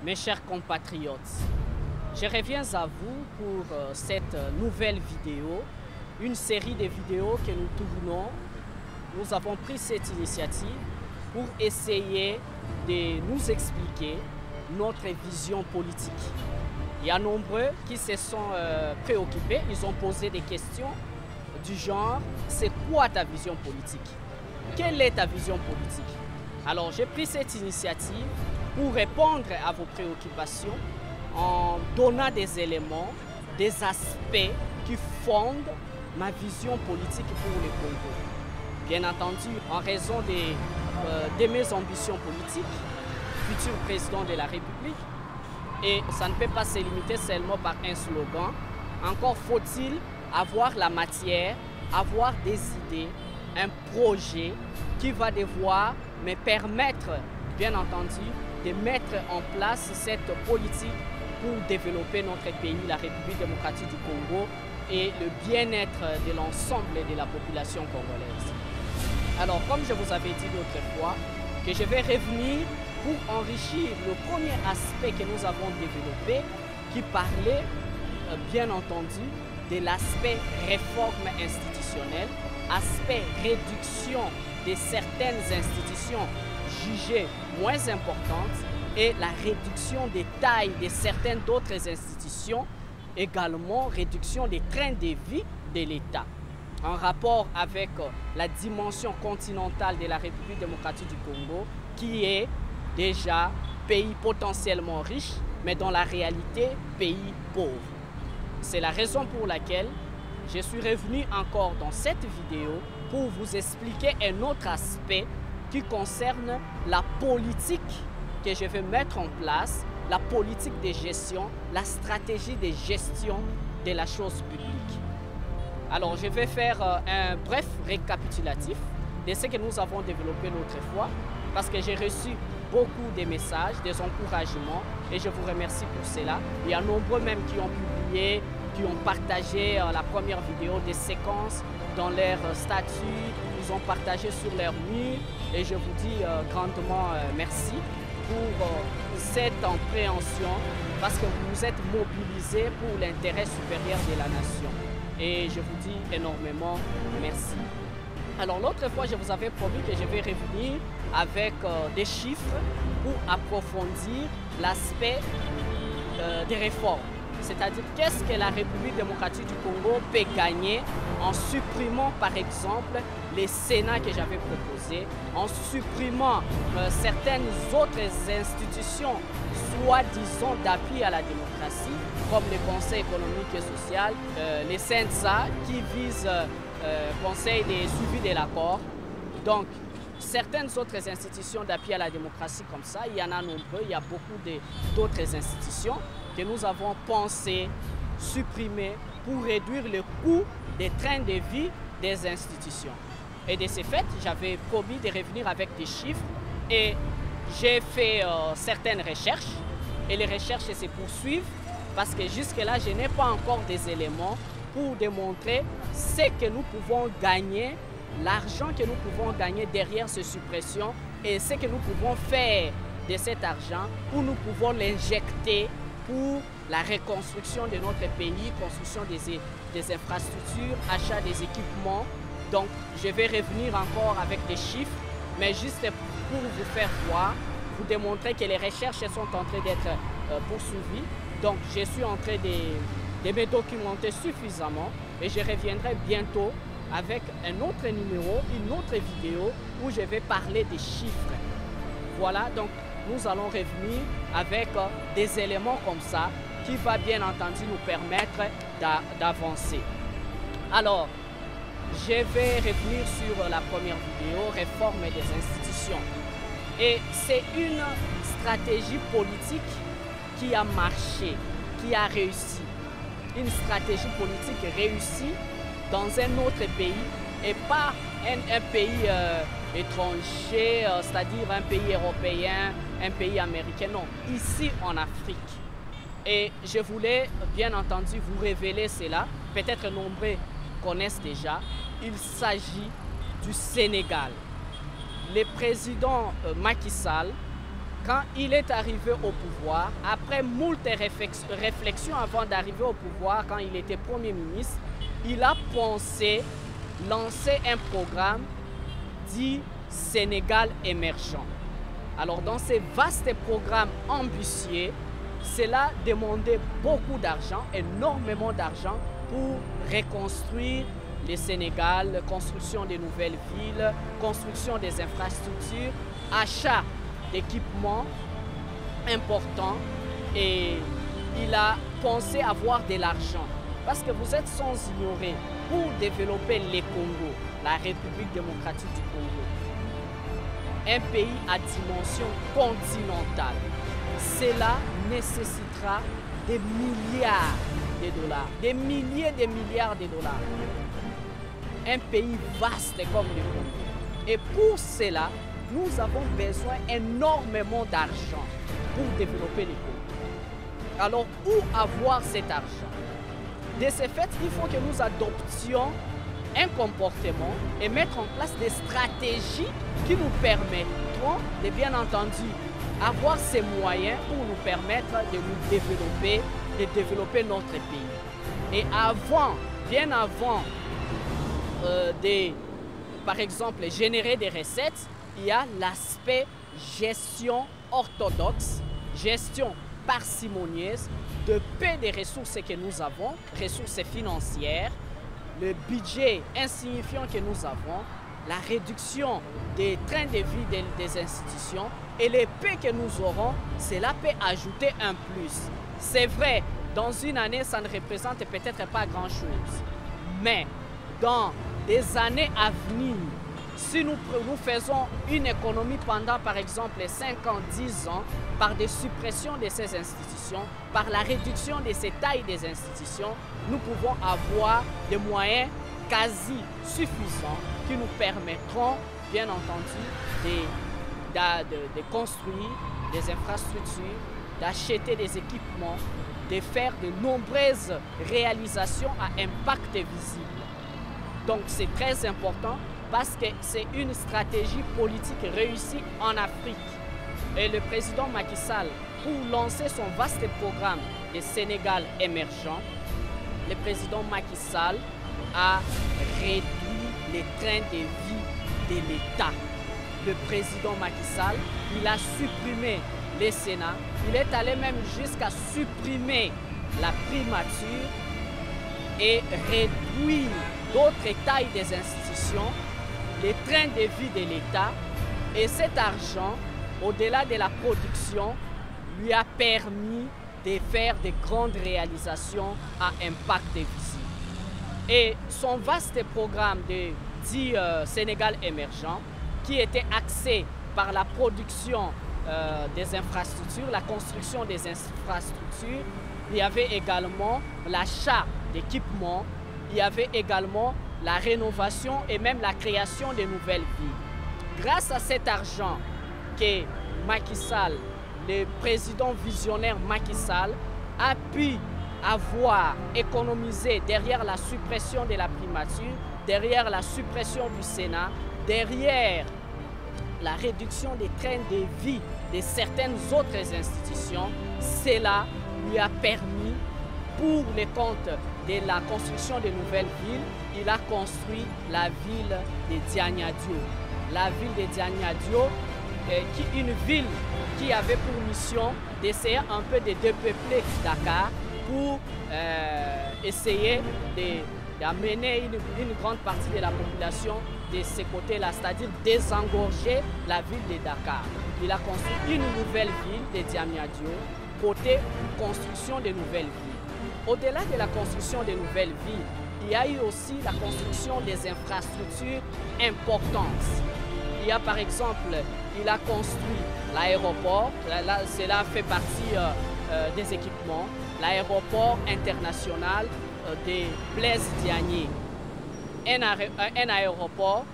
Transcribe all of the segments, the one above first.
Mes chers compatriotes, je reviens à vous pour cette nouvelle vidéo, une série de vidéos que nous tournons. Nous avons pris cette initiative pour essayer de nous expliquer notre vision politique. Il y a nombreux qui se sont préoccupés, ils ont posé des questions du genre « c'est quoi ta vision politique? Quelle est ta vision politique ?» Alors j'ai pris cette initiative pour répondre à vos préoccupations en donnant des éléments, des aspects qui fondent ma vision politique pour le Congo. Bien entendu, en raison de mes ambitions politiques, futur président de la République, et ça ne peut pas se limiter seulement par un slogan. Encore faut-il avoir la matière, avoir des idées, un projet qui va devoir me permettre, bien entendu, de mettre en place cette politique pour développer notre pays, la République démocratique du Congo, et le bien-être de l'ensemble de la population congolaise. Alors, comme je vous avais dit l'autre fois, que je vais revenir pour enrichir le premier aspect que nous avons développé, qui parlait, bien entendu, de l'aspect réforme institutionnelle, aspect réduction de certaines institutions jugées moins importantes et la réduction des tailles de certaines d'autres institutions, également réduction des trains de vie de l'État. En rapport avec la dimension continentale de la République démocratique du Congo, qui est déjà pays potentiellement riche, mais dans la réalité, pays pauvre. C'est la raison pour laquelle je suis revenu encore dans cette vidéo pour vous expliquer un autre aspect qui concerne la politique que je vais mettre en place, la politique de gestion, la stratégie de gestion de la chose publique. Alors, je vais faire un bref récapitulatif de ce que nous avons développé l'autre fois, parce que j'ai reçu beaucoup de messages, des encouragements, et je vous remercie pour cela. Il y a nombreux même qui ont publié, qui ont partagé la première vidéo des séquences dans leur statut, ils ont partagé sur leur mur, et je vous dis grandement merci pour cette compréhension, parce que vous vous êtes mobilisés pour l'intérêt supérieur de la nation. Et je vous dis énormément merci. Alors l'autre fois, je vous avais promis que je vais revenir avec des chiffres pour approfondir l'aspect des réformes. C'est-à-dire qu'est-ce que la République démocratique du Congo peut gagner en supprimant par exemple les Sénats que j'avais proposés, en supprimant certaines autres institutions soi-disant d'appui à la démocratie, comme le Conseil économique et social, les CNSA qui visent Conseil de suivi de l'accord. Donc, certaines autres institutions d'appui à la démocratie comme ça, il y en a nombreux, il y a beaucoup d'autres institutions que nous avons pensé supprimer pour réduire le coût des trains de vie des institutions. Et de ce fait, j'avais promis de revenir avec des chiffres et j'ai fait certaines recherches et les recherches se poursuivent parce que jusque-là, je n'ai pas encore des éléments pour démontrer ce que nous pouvons gagner, l'argent que nous pouvons gagner derrière ces suppressions et ce que nous pouvons faire de cet argent où nous pouvons l'injecter pour la reconstruction de notre pays, construction des infrastructures, achat des équipements. Donc, je vais revenir encore avec des chiffres, mais juste pour vous faire voir, vous démontrer que les recherches sont en train d'être poursuivies. Donc, je suis en train de me documenter suffisamment et je reviendrai bientôt avec un autre numéro, une autre vidéo où je vais parler des chiffres. Voilà, donc nous allons revenir avec des éléments comme ça qui va bien entendu nous permettre d'avancer. Alors, je vais revenir sur la première vidéo, réforme des institutions. Et c'est une stratégie politique qui a marché, qui a réussi. Une stratégie politique réussie dans un autre pays et pas un pays étranger, c'est-à-dire un pays européen, un pays américain, non, ici en Afrique. Et je voulais bien entendu vous révéler cela, peut-être nombreux connaissent déjà, il s'agit du Sénégal. Le président Macky Sall, quand il est arrivé au pouvoir, après moult réflexions avant d'arriver au pouvoir, quand il était Premier ministre, il a pensé lancer un programme dit Sénégal émergent. Alors dans ces vastes programmes ambitieux, cela demandait beaucoup d'argent, énormément d'argent pour reconstruire le Sénégal, construction de nouvelles villes, construction des infrastructures, achat d'équipements importants, et il a pensé avoir de l'argent. Parce que vous êtes sans ignorer, pour développer le Congo, la République démocratique du Congo, un pays à dimension continentale, cela nécessitera des milliards de dollars, des milliers de milliards de dollars. Un pays vaste comme le Congo. Et pour cela, nous avons besoin énormément d'argent pour développer le Congo. Alors, où avoir cet argent? De ce fait, il faut que nous adoptions un comportement et mettre en place des stratégies qui nous permettront de, bien entendu, avoir ces moyens pour nous permettre de nous développer, de développer notre pays. Et avant, bien avant par exemple, générer des recettes, il y a l'aspect gestion orthodoxe, gestion parcimonieuse de peu des ressources que nous avons, ressources financières, le budget insignifiant que nous avons, la réduction des trains de vie des institutions et les peu que nous aurons, cela peut ajouter un plus. C'est vrai, dans une année, ça ne représente peut-être pas grand-chose, mais dans des années à venir, si nous faisons une économie pendant par exemple 5 ans, 10 ans, par des suppressions de ces institutions, par la réduction de ces tailles des institutions, nous pouvons avoir des moyens quasi suffisants qui nous permettront, bien entendu, de construire des infrastructures, d'acheter des équipements, de faire de nombreuses réalisations à impact visible. Donc c'est très important parce que c'est une stratégie politique réussie en Afrique. Et le président Macky Sall, pour lancer son vaste programme de Sénégal émergent, le président Macky Sall a réduit les trains de vie de l'État. Le président Macky Sall, il a supprimé le Sénat, il est allé même jusqu'à supprimer la primature et réduire d'autres tailles des institutions, les trains de vie de l'État, et cet argent, au-delà de la production, lui a permis de faire de grandes réalisations à impact visible. Et son vaste programme de dit Sénégal émergent, qui était axé par la production des infrastructures, la construction des infrastructures, il y avait également l'achat d'équipements, il y avait également la rénovation et même la création de nouvelles villes. Grâce à cet argent que Macky Sall, le président visionnaire Macky Sall, a pu avoir économisé derrière la suppression de la primature, derrière la suppression du Sénat, derrière la réduction des trains de vie de certaines autres institutions, cela lui a permis, pour le compte de la construction de nouvelles villes, il a construit la ville de Diagnadio. La ville de Diagnadio, une ville qui avait pour mission d'essayer un peu de dépeupler Dakar pour essayer d'amener une grande partie de la population de ce côté-là, c'est-à-dire désengorger la ville de Dakar. Il a construit une nouvelle ville de Diamniadio, côté construction de nouvelles villes. Au-delà de la construction de nouvelles villes, il y a eu aussi la construction des infrastructures importantes. Il y a par exemple, il a construit l'aéroport, cela fait partie des équipements, l'aéroport international de Blaise Diagne, un aéroport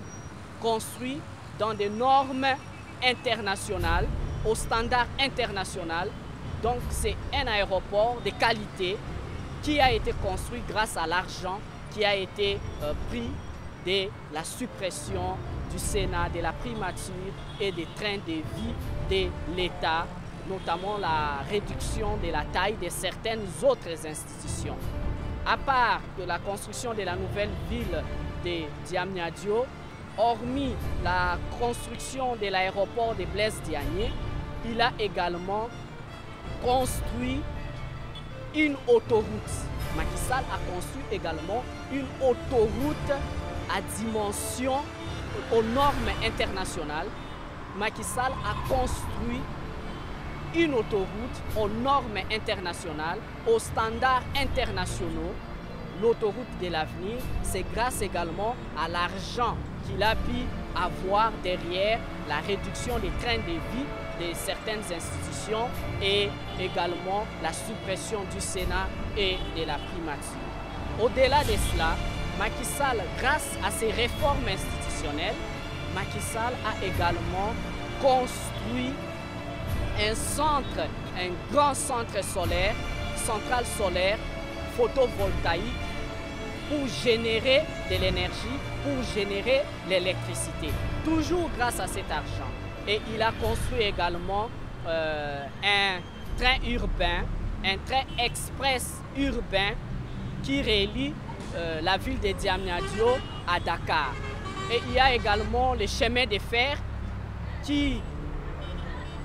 construit dans des normes internationales, au standard international. Donc c'est un aéroport de qualité qui a été construit grâce à l'argent qui a été pris de la suppression du Sénat, de la primature et des trains de vie de l'État, notamment la réduction de la taille de certaines autres institutions. À part de la construction de la nouvelle ville de Diamniadio, hormis la construction de l'aéroport de Blaise Diagne, il a également construit une autoroute. Macky Sall a construit également une autoroute à dimension aux normes internationales. Macky Sall a construit une autoroute aux normes internationales, aux standards internationaux. L'autoroute de l'avenir, c'est grâce également à l'argent qu'il a pu avoir derrière la réduction des trains de vie de certaines institutions et également la suppression du Sénat et de la primature. Au-delà de cela, Macky Sall, grâce à ses réformes institutionnelles, Macky Sall a également construit un grand centre solaire, centrale solaire photovoltaïque pour générer de l'énergie, pour générer l'électricité, toujours grâce à cet argent. Et il a construit également un train urbain, un train express urbain qui relie la ville de Diamniadio à Dakar. Et il y a également le chemin de fer qui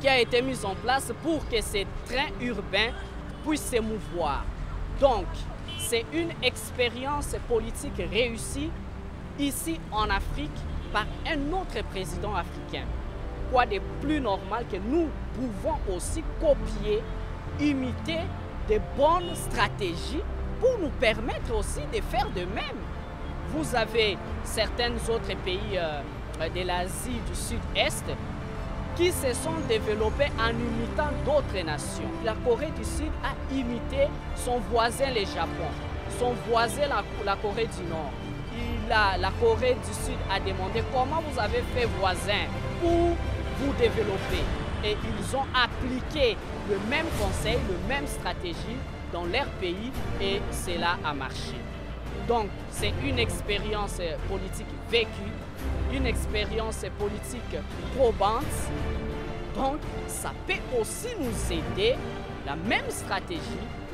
a été mis en place pour que ces trains urbains puissent se mouvoir. Donc, c'est une expérience politique réussie ici en Afrique par un autre président africain. Quoi de plus normal que nous pouvons aussi copier, imiter de bonnes stratégies pour nous permettre aussi de faire de même. Vous avez certains autres pays de l'Asie du Sud-Est qui se sont développés en imitant d'autres nations. La Corée du Sud a imité son voisin le Japon, son voisin la Corée du Nord. La Corée du Sud a demandé comment vous avez fait voisin pour vous développer. Et ils ont appliqué le même conseil, la même stratégie dans leur pays et cela a marché. Donc c'est une expérience politique vécue, une expérience politique probante. Donc ça peut aussi nous aider, la même stratégie,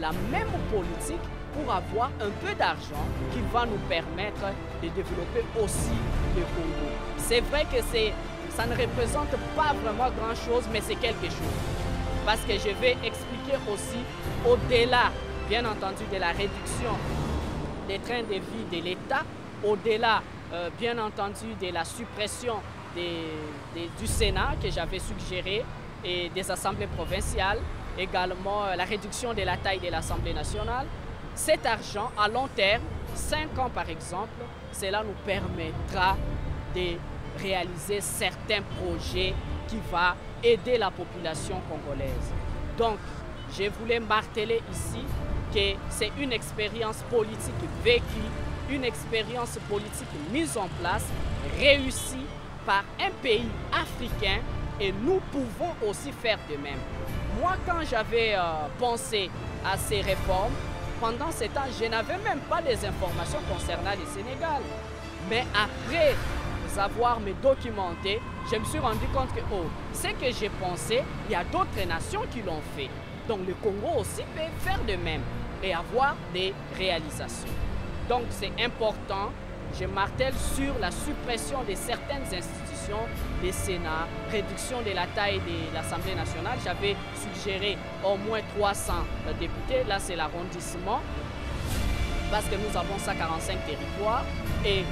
la même politique pour avoir un peu d'argent qui va nous permettre de développer aussi le Congo. C'est vrai que ça ne représente pas vraiment grand-chose, mais c'est quelque chose. Parce que je vais expliquer aussi, au-delà, bien entendu, de la réduction des trains de vie de l'État, au-delà, bien entendu, de la suppression du Sénat que j'avais suggéré et des assemblées provinciales, également la réduction de la taille de l'Assemblée nationale. Cet argent, à long terme, 5 ans par exemple, cela nous permettra de réaliser certains projets qui vont aider la population congolaise. Donc, je voulais marteler ici que c'est une expérience politique vécue, une expérience politique mise en place, réussie par un pays africain et nous pouvons aussi faire de même. Moi, quand j'avais pensé à ces réformes, pendant ce temps, je n'avais même pas des informations concernant le Sénégal. Mais après avoir me documenté, je me suis rendu compte que ce que j'ai pensé, il y a d'autres nations qui l'ont fait. Donc le Congo aussi peut faire de même et avoir des réalisations. Donc c'est important, je martèle sur la suppression de certaines institutions, des Sénats, réduction de la taille de l'Assemblée nationale. J'avais suggéré au moins 300 députés, là c'est l'arrondissement, parce que nous avons 145 territoires et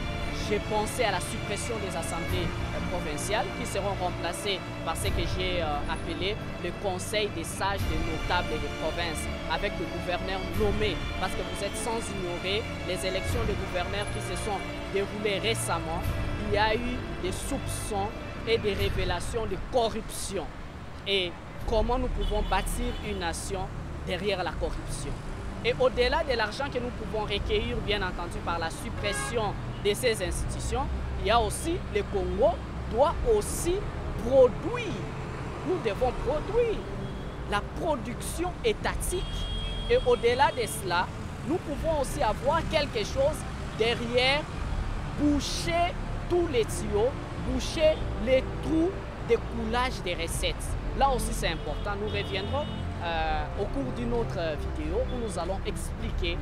j'ai pensé à la suppression des assemblées provinciales qui seront remplacées par ce que j'ai appelé le conseil des sages, des notables et des provinces, avec le gouverneur nommé, parce que vous êtes sans ignorer les élections de gouverneurs qui se sont déroulées récemment. Il y a eu des soupçons et des révélations de corruption. Et comment nous pouvons bâtir une nation derrière la corruption. Et au-delà de l'argent que nous pouvons recueillir, bien entendu, par la suppression de ces institutions, il y a aussi, le Congo doit aussi produire. Nous devons produire la production étatique. Et au-delà de cela, nous pouvons aussi avoir quelque chose derrière boucher tous les tuyaux, boucher les trous de coulage des recettes. Là aussi c'est important, nous reviendrons au cours d'une autre vidéo où nous allons expliquer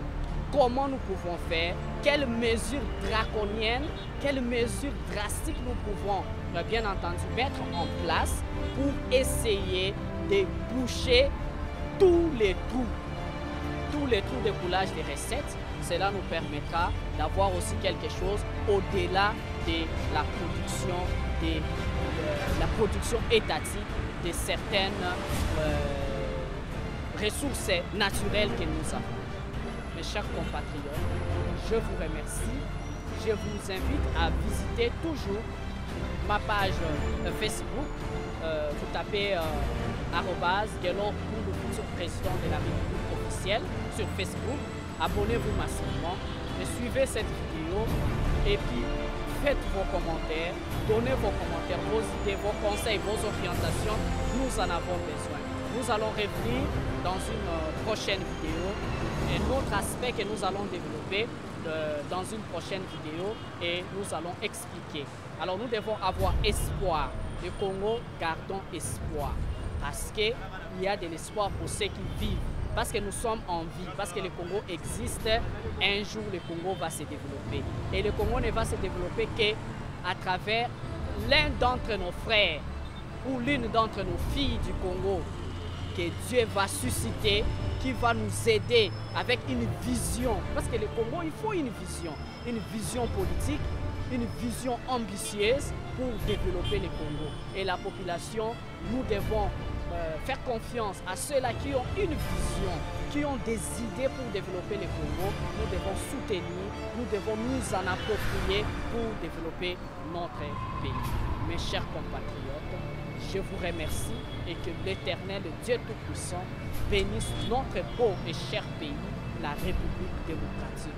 comment nous pouvons faire, quelles mesures draconiennes, quelles mesures drastiques nous pouvons bien entendu mettre en place pour essayer de boucher tous les trous de coulage des recettes. Cela nous permettra d'avoir aussi quelque chose au-delà de la production étatique de certaines ressources naturelles que nous avons. Mes chers compatriotes, je vous remercie. Je vous invite à visiter toujours ma page Facebook. Vous tapez @Guelor pour le futur président de la République officielle sur Facebook. Abonnez-vous massivement, suivez cette vidéo et puis faites vos commentaires, donnez vos commentaires, vos idées, vos conseils, vos orientations. Nous en avons besoin. Nous allons revenir dans une prochaine vidéo. Un autre aspect que nous allons développer dans une prochaine vidéo et nous allons expliquer. Alors nous devons avoir espoir. Le Congo, gardons espoir. Parce qu'il y a de l'espoir pour ceux qui vivent. Parce que nous sommes en vie, parce que le Congo existe, un jour le Congo va se développer. Et le Congo ne va se développer qu'à travers l'un d'entre nos frères ou l'une d'entre nos filles du Congo que Dieu va susciter, qui va nous aider avec une vision. Parce que le Congo, il faut une vision politique, une vision ambitieuse pour développer le Congo. Et la population, nous devons faire confiance à ceux-là qui ont une vision, qui ont des idées pour développer le Congo. Nous devons soutenir, nous devons nous en approprier pour développer notre pays. Mes chers compatriotes, je vous remercie et que l'Éternel, Dieu Tout-Puissant, bénisse notre beau et cher pays, la République démocratique